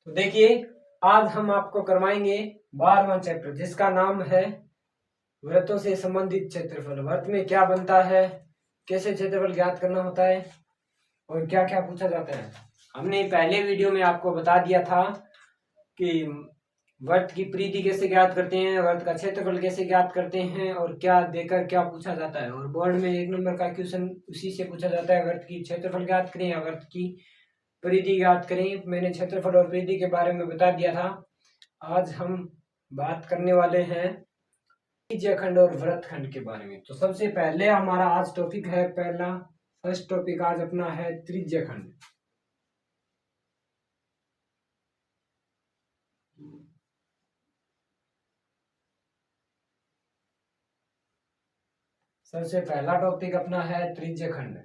तो देखिए, आज हम आपको करवाएंगे 12वां चैप्टर जिसका नाम है वृत्तों से संबंधित क्षेत्रफल। वृत्त में क्या बनता है, कैसे क्षेत्रफल ज्ञात करना होता है और क्या क्या पूछा जाता है। हमने पहले वीडियो में आपको बता दिया था कि वृत्त की परिधि कैसे ज्ञात करते हैं, वृत्त का क्षेत्रफल कैसे ज्ञात करते हैं और क्या देकर क्या पूछा जाता है। और बोर्ड में 1 नंबर का क्वेश्चन उसी से पूछा जाता है, वृत्त की क्षेत्रफल ज्ञात करें या वृत्त की परिधि ज्ञात करें। मैंने क्षेत्रफल और परिधि के बारे में बता दिया था। आज हम बात करने वाले हैं त्रिज्य खंड और वृत्त खंड के बारे में। तो सबसे पहले हमारा आज टॉपिक है, पहला फर्स्ट टॉपिक आज अपना है त्रिज्य खंड। सबसे पहला टॉपिक अपना है त्रिज्य खंड।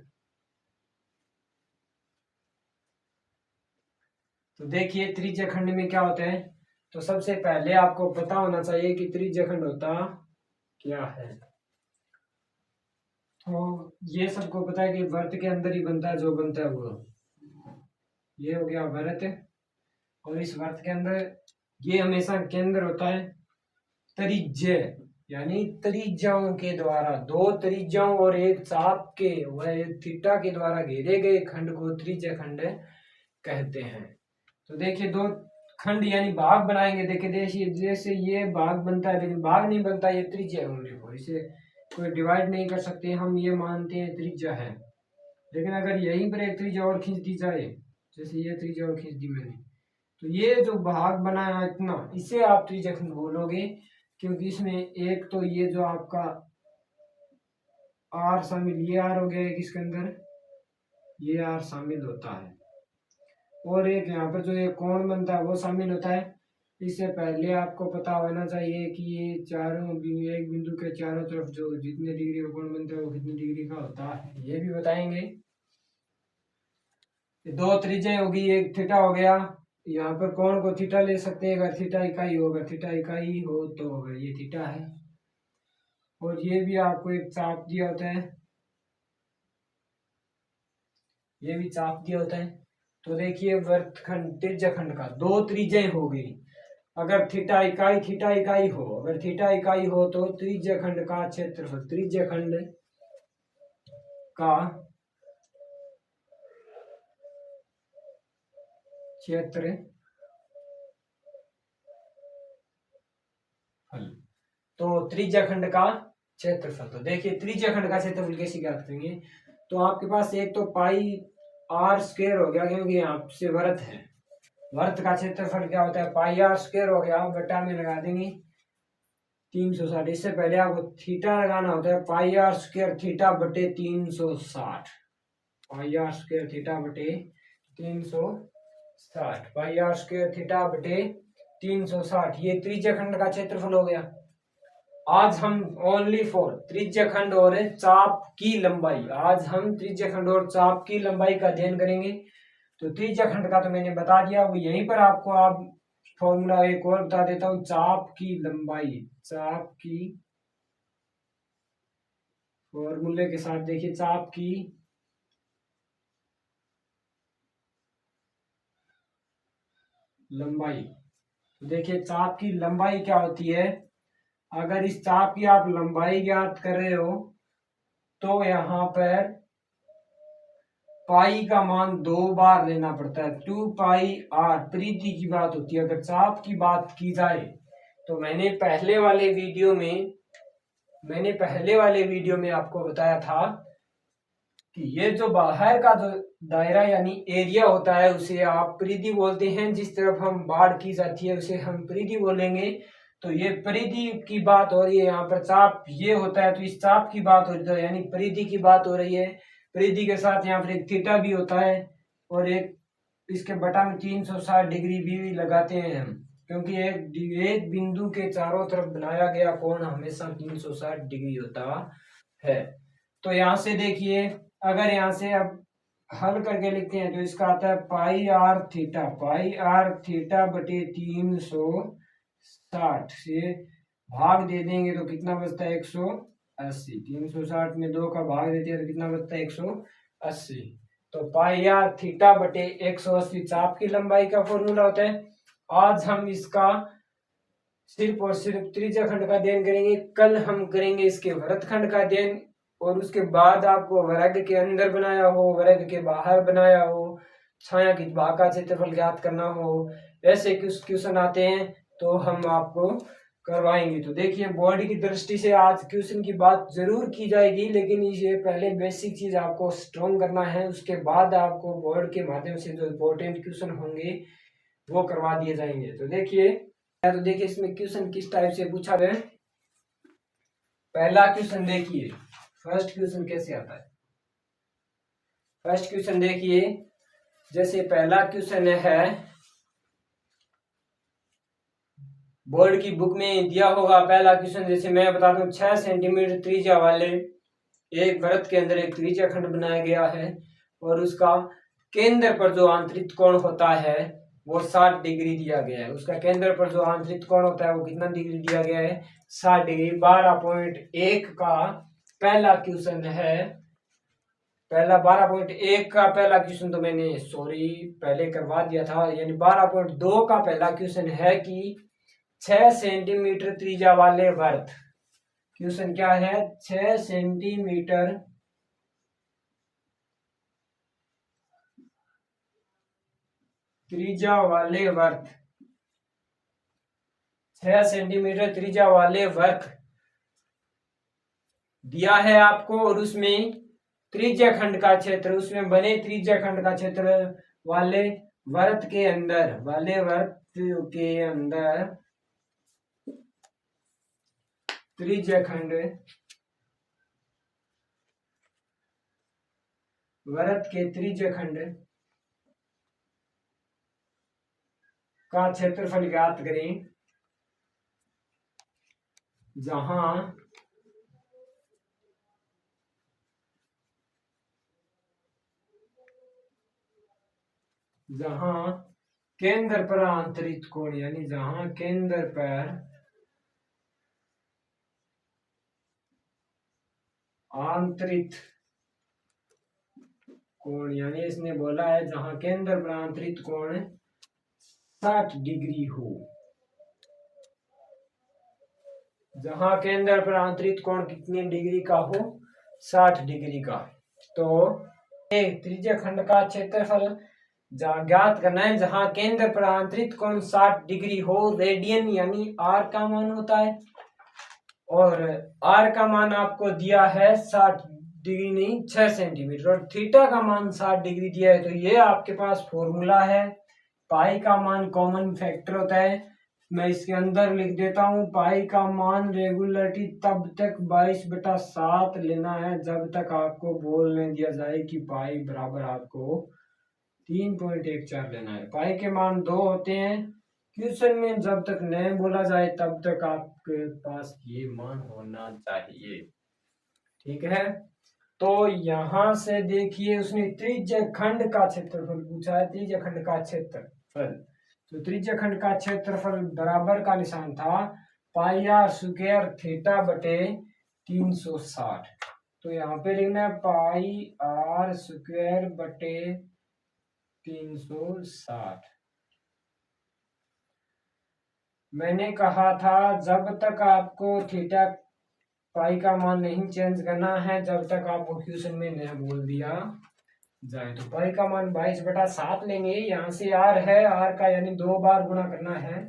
तो देखिए त्रिज्य खंड में क्या होता है। तो सबसे पहले आपको पता होना चाहिए कि त्रिज्य खंड होता क्या है। तो ये सबको पता है कि वृत्त के अंदर ही बनता है, जो बनता है वो ये हो गया वृत्त। और इस वृत्त के अंदर ये हमेशा केंद्र होता है त्रिज्य, यानी त्रिज्याओं के द्वारा, दो त्रिज्याओं और एक चाप के वह थीटा के द्वारा घेरे गए खंड को त्रिज्य खंड कहते हैं। तो देखिए दो खंड यानी भाग बनाएंगे। देखिए देखिए जैसे ये भाग बनता है, लेकिन भाग नहीं बनता, ये त्रिज्या है। देखो इसे कोई डिवाइड नहीं कर सकते हम, ये मानते हैं त्रिज्या है। लेकिन अगर यहीं पर एक त्रिज्या और खींच दी जाए, जैसे ये त्रिज्या और खींच दी मैंने, तो ये जो भाग बनाया इतना, इसे आप त्रिज्या खंड बोलोगे। क्योंकि इसमें एक तो ये जो आपका आर शामिल, ये आर हो गया किसके अंदर, ये आर शामिल होता है। और एक यहाँ पर जो ये कोण बनता है वो शामिल होता है। इससे पहले आपको पता होना चाहिए कि ये चारों एक बिंदु के चारों तरफ जो जितने डिग्री का कोण बनता है वो कितने डिग्री का होता है, ये भी बताएंगे। दो त्रिज्या होगी, एक थीटा हो गया। यहाँ पर कोण को थीटा ले सकते हैं अगर थीटा इकाई हो, अगर थीटा इकाई हो तो अगर ये थीटा है। और ये भी आपको एक चाप दिया होता है, ये भी चाप दिया होता है। तो देखिए वृत्तखंड त्रिज्या खंड का दो त्रिज्याएं हो गई। अगर थीटा इकाई हो, अगर थीटा इकाई हो तो त्रिज्या खंड का क्षेत्रफल, त्रिज्या खंड का क्षेत्रफल। तो त्रिज्या खंड का क्षेत्रफल, तो देखिए त्रिज्या खंड का क्षेत्रफल कैसे ज्ञात करेंगे। तो आपके पास एक तो पाई आर स्क्वायर हो गया, क्योंकि यहाँ से वृत्त है, वृत्त का क्षेत्रफल क्या होता है, पाई आर स्क्वायर हो गया, बटा में लगा देंगे 360। इससे पहले आपको थीटा लगाना होता है, पाई आर स्क्वायर थीटा बटे 360, पाई आर स्क्वायर थीटा बटे 360, पाई आर स्क्वायर थीटा बटे 360। ये त्रिज्या खंड का क्षेत्रफल हो गया। आज हम ओनली फॉर त्रिज्या खंड और चाप की लंबाई, आज हम त्रिज्या खंड और चाप की लंबाई का अध्ययन करेंगे। तो त्रिज्या खंड का तो मैंने बता दिया, वो यहीं पर आपको आप फॉर्मूला एक और बता देता हूं, चाप की लंबाई, चाप की फॉर्मूले के साथ। देखिए चाप की लंबाई, देखिए चाप की लंबाई क्या होती है। अगर इस चाप की आप लंबाई ज्ञात कर रहे हो तो यहाँ पर पाई का मान 2 बार लेना पड़ता है, 2 पाई आर परिधि की बात होती है। अगर चाप की बात की जाए तो मैंने पहले वाले वीडियो में आपको बताया था कि ये जो बाहर का जो दायरा यानी एरिया होता है उसे आप परिधि बोलते हैं, जिस तरफ हम बाढ़ की जाती है उसे हम परिधि बोलेंगे। तो ये परिधि की बात हो रही है, यहाँ पर चाप ये होता है तो इस चाप की बात हो रही है, यानी परिधि की बात हो रही है। परिधि के साथ यहाँ पर एक थीटा भी होता है और एक इसके बटा में 360 डिग्री भी लगाते हैं हम, क्योंकि एक बिंदु के चारों तरफ बनाया गया कोण हमेशा 360 डिग्री होता है। तो यहाँ से देखिए, अगर यहाँ से अब हल करके लिखते हैं तो इसका आता है पाई आर थीटा बटे 360 से भाग दे देंगे तो कितना बचता है 180। 360 में 2 का भाग देते हैं तो कितना बचता है 180। तो पाई आर थीटा बटे 180 चाप की लंबाई का फॉर्मूला होता है। आज हम इसका सिर्फ और सिर्फ त्रिज्या खंड का अध्ययन करेंगे, कल हम करेंगे इसके वृत्तखंड का अध्ययन, और उसके बाद आपको वर्ग के अंदर बनाया हो, वर्ग के बाहर बनाया हो, छाया की भाग का क्षेत्रफल ज्ञात करना हो, ऐसे कुछ क्वेश्चन आते हैं तो हम आपको करवाएंगे। तो देखिए बोर्ड की दृष्टि से आज क्वेश्चन की बात जरूर की जाएगी, लेकिन ये पहले बेसिक चीज आपको स्ट्रॉन्ग करना है, उसके बाद आपको बोर्ड के माध्यम से जो इम्पोर्टेंट क्वेश्चन होंगे वो करवा दिए जाएंगे। तो देखिए इसमें क्वेश्चन किस टाइप से पूछा गया है। पहला क्वेश्चन देखिए, फर्स्ट क्वेश्चन कैसे आता है। फर्स्ट क्वेश्चन देखिए, जैसे पहला क्वेश्चन है, बोर्ड की बुक में दिया होगा पहला क्वेश्चन, जैसे मैं बताता हूँ 6 सेंटीमीटर त्रिज्या वाले एक वृत्त के अंदर एक त्रिज्या खंड बनाया गया है और उसका केंद्र पर जो आंतरिक कोण होता है वो 60 डिग्री दिया गया है। उसका केंद्र पर जो आंतरिक कोण होता है वो कितना डिग्री दिया गया है, 60 डिग्री। 12.1 का पहला क्वेश्चन है, पहला 12.1 का पहला क्वेश्चन तो मैंने पहले करवा दिया था, यानी 12.2 का पहला क्वेश्चन है कि 6 सेंटीमीटर त्रिज्या वाले वृत्त, क्वेश्चन क्या है, 6 सेंटीमीटर त्रिज्या वाले वृत्त, 6 सेंटीमीटर त्रिज्या वाले वृत्त दिया है आपको, और उसमें त्रिज्या खंड का क्षेत्र, उसमें बने त्रिज्या खंड का क्षेत्र वाले वृत्त के अंदर, त्रिज्या खंड वृत्त के त्रिज्या खंड का क्षेत्रफल ज्ञात करें जहां केंद्र पर आंतरिक कोण, यानी जहां केंद्र पर आंतरिक कोण, यानी इसने बोला है जहां केंद्र पर आंतरिक कोण 60 डिग्री हो, जहां केंद्र पर आंतरिक कोण कितनी डिग्री का हो, 60 डिग्री का। तो त्रिज्या खंड का क्षेत्रफल ज्ञात करना है जहां केंद्र पर आंतरिक कोण 60 डिग्री हो, रेडियन यानी आर का मान होता है, और आर का मान आपको दिया है 60 डिग्री नहीं 6 सेंटीमीटर, और थीटा का मान 60 डिग्री दिया है। तो ये आपके पास फॉर्मूला है, पाई का मान कॉमन फैक्टर होता है, मैं इसके अंदर लिख देता हूं, पाई का मान रेगुलरिटी तब तक 22/7 लेना है जब तक आपको बोलने दिया जाए कि पाई बराबर आपको 3.14 लेना है। पाई के मान 2 होते हैं क्वेश्चन में, जब तक नहीं बोला जाए तब तक आपके पास ये मान होना चाहिए, ठीक है। तो यहां से देखिए उसने त्रिज्या खंड का क्षेत्रफल पूछा है, त्रिज्या खंड का क्षेत्रफल, तो त्रिज्या खंड का क्षेत्रफल बराबर का निशान था पाई आर स्क्वायर थीटा बटे 360। तो यहाँ पे लिखना है पाई आर स्क्वायर बटे 360। मैंने कहा था जब तक आपको थीटा पाई का मान नहीं चेंज करना है, जब तक आपको क्वेश्चन में नहीं बोल दिया जाए। तो पाई का मान 22/7 लेंगे, यहाँ से आर है, आर का यानी 2 बार गुणा करना है,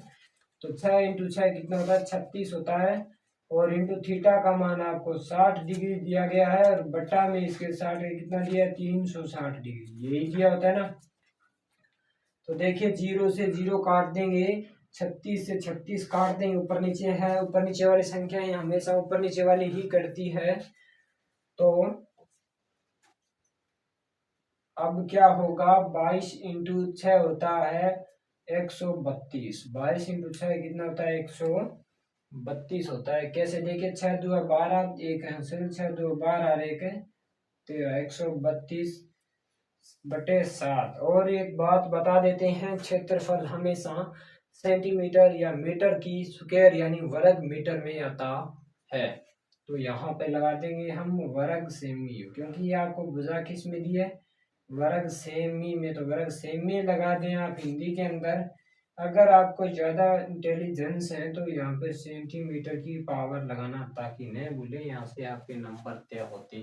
तो 6 × 6 कितना होता है, 36 होता है, और इंटू थीटा का मान आपको 60 डिग्री दिया गया है, और बट्टा में इसके 60 कितना दिया है, 360 डिग्री, यही दिया होता है ना। तो देखिए 0 से 0 काट देंगे, 36 से 36 काट देंगे, ऊपर नीचे है, ऊपर नीचे वाली संख्याएं हमेशा ऊपर नीचे वाली ही करती है। तो अब क्या होगा, 22 × 6 होता है 132, 22 × 6 कितना होता है, 132 होता है। कैसे देखिए, 6 2 12, एक है 6 2 12 और एक है 13, 132/7। और एक बात बता देते हैं, क्षेत्रफल हमेशा सेंटीमीटर या मीटर की स्क्वायर यानी वर्ग मीटर में आता है। तो यहाँ पे लगा देंगे हम वर्ग सेमी, क्योंकि ये आपको भुजा किस में दी है, वर्ग सेमी में, तो वर्ग सेमी लगा दें आप हिंदी के अंदर। अगर आपको ज़्यादा इंटेलिजेंस है तो यहाँ पे सेंटीमीटर की पावर लगाना, ताकि न भूले, यहाँ से आपके नंबर तय होते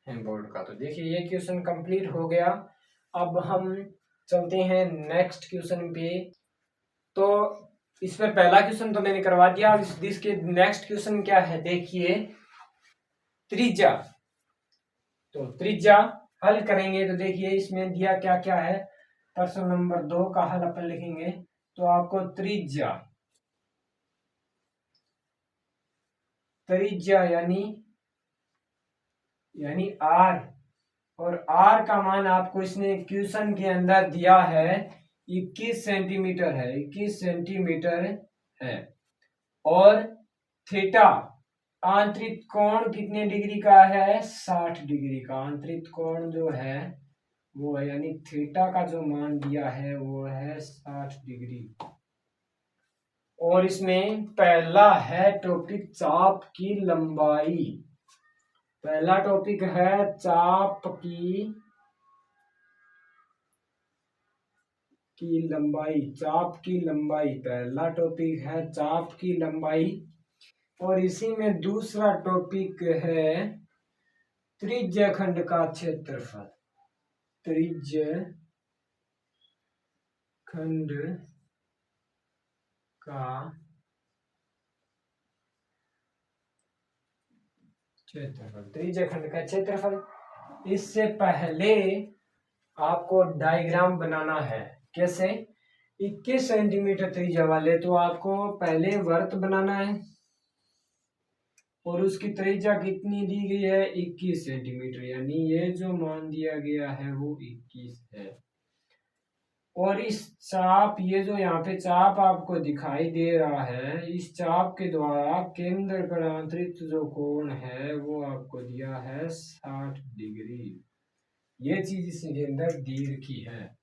हैं बोर्ड का। तो देखिए ये क्वेश्चन कंप्लीट हो गया। अब हम चलते हैं नेक्स्ट क्वेश्चन पे। तो इस पर पहला क्वेश्चन तो मैंने करवा दिया। इसके नेक्स्ट क्वेश्चन क्या है देखिए, त्रिज्या। तो त्रिज्या हल करेंगे तो देखिए इसमें दिया क्या क्या है। प्रश्न नंबर 2 का हल अपन लिखेंगे। तो आपको त्रिज्या, त्रिज्या यानी आर, और आर का मान आपको इसने क्वेश्चन के अंदर दिया है 21 सेंटीमीटर है, 21 सेंटीमीटर है। और थीटा, आंतरिक कोण कितने डिग्री का है, 60 डिग्री का आंतरिक कोण जो है वो है, यानी थीटा का जो मान दिया है वो है 60 डिग्री। और इसमें पहला है टॉपिक चाप की लंबाई। पहला टॉपिक है चाप की लंबाई, चाप की लंबाई। पहला टॉपिक है चाप की लंबाई। और इसी में दूसरा टॉपिक है त्रिज्य खंड का क्षेत्रफल। त्रिज्य खंड का क्षेत्रफल, त्रिज्य खंड का क्षेत्रफल। इससे पहले आपको डायग्राम बनाना है। कैसे? 21 सेंटीमीटर त्रिज्या वाले, तो आपको पहले वर्त बनाना है और उसकी त्रिज्या कितनी दी गई है, 21 सेंटीमीटर, यानी ये जो मान दिया गया है वो 21 है। और इस चाप, ये जो यहाँ पे चाप आपको दिखाई दे रहा है, इस चाप के द्वारा केंद्र पर आंतरिक जो कोण है वो आपको दिया है 60 डिग्री। ये चीज इसके अंदर दी रखी है।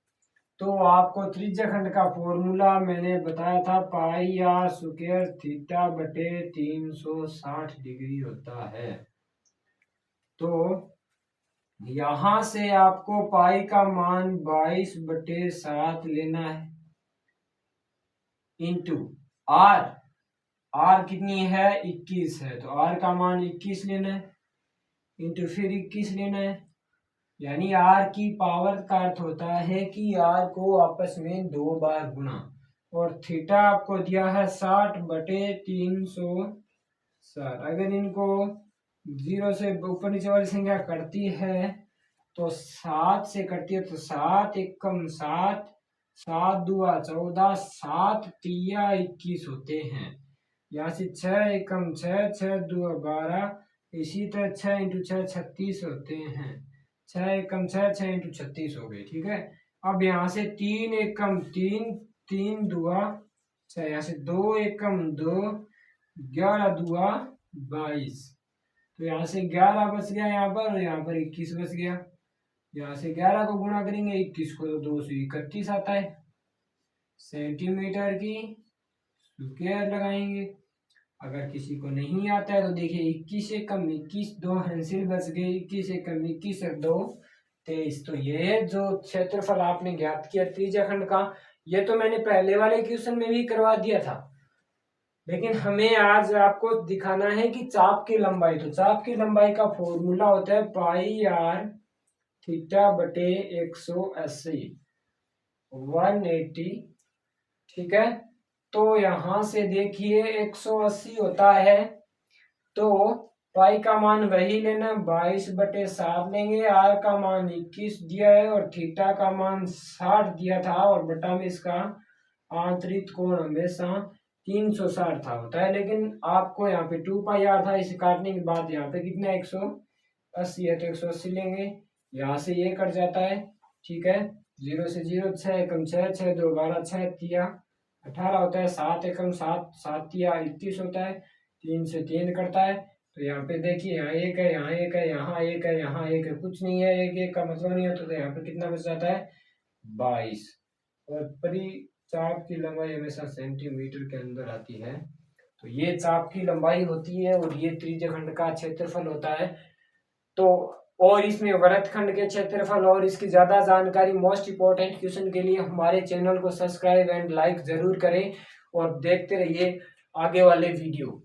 तो आपको त्रिज्य खंड का फॉर्मूला मैंने बताया था, पाई आर स्क्वायर थीटा बटे 360 डिग्री होता है। तो यहां से आपको पाई का मान 22/7 लेना है, इंटू आर, आर कितनी है 21 है, तो आर का मान 21 लेना है, इंटू फिर 21 लेना है। यानी आर की पावर का अर्थ होता है कि आर को आपस में 2 बार गुणा। और थीटा आपको दिया है 60/360। अगर इनको 0 से ऊपर नीचे वाली संख्या कटती है तो 7 से कटती है, तो 7 एकम 7, 7 दूआ 14, 7 तिया 21 होते हैं। यहाँ से 6 एकम 6, 6 दूआ 12, इसी तरह 6 इंटू 6 36 होते हैं। 6 एकम 6, 6 इंटू 36 हो गए, ठीक है। अब यहाँ से 3 एकम 3, 3 दुआ 6, यहाँ से 2 एकम 2, 11 दुआ 22। तो यहाँ से 11 बच गया यहाँ पर, और यहाँ पर 21 बच गया। यहाँ से 11 को गुणा करेंगे 21 को तो 231 आता है सेंटीमीटर की स्क्वायर लगाएंगे। अगर किसी को नहीं आता है तो देखिए 21 एकम 21, 2 हैंसिल बच गए, 21 एकम 21 और 2 23। तो ये जो क्षेत्रफल आपने ज्ञात किया त्रिज्या खंड का, ये तो मैंने पहले वाले क्वेश्चन में भी करवा दिया था, लेकिन हमें आज आपको दिखाना है कि चाप की लंबाई। तो चाप की लंबाई का फॉर्मूला होता है पाई आर थीटा बटे 180, 180, ठीक है। तो यहां से देखिए 180 होता है, तो पाई का मान वही लेना, 22/7 लेंगे। आर का मान 21 दिया है और थीटा का मान 60 दिया था, और बटा में इसका आंतरिक कोण हमेशा 360 था होता है। लेकिन आपको यहाँ पे 2πr था, इसे काटने के बाद यहाँ पे कितना 180 है, तो 180 लेंगे। यहाँ से ये कट जाता है, ठीक है। 0 से 0, 6 एकम 6, 6 2 12, 6 तिया 18 होता है, 7 एकम 7, 7 तिया 21 होता है, 3 से 3 कटता है। तो यहाँ पे देखिए यहाँ एक है, यहाँ एक है, यहाँ एक है, यहाँ एक है, कुछ नहीं है, एक एक का मतलब नहीं होता। तो यहाँ पे कितना बच जाता है 22। और चाप की लंबाई हमेशा सेंटीमीटर के अंदर आती है। तो ये चाप की लंबाई होती है और ये त्रिज्य खंड का क्षेत्रफल होता है। तो और इसमें वृत्तखंड के क्षेत्रफल और इसकी ज़्यादा जानकारी मोस्ट इंपॉर्टेंट क्वेश्चन के लिए हमारे चैनल को सब्सक्राइब एंड लाइक जरूर करें और देखते रहिए आगे वाले वीडियो।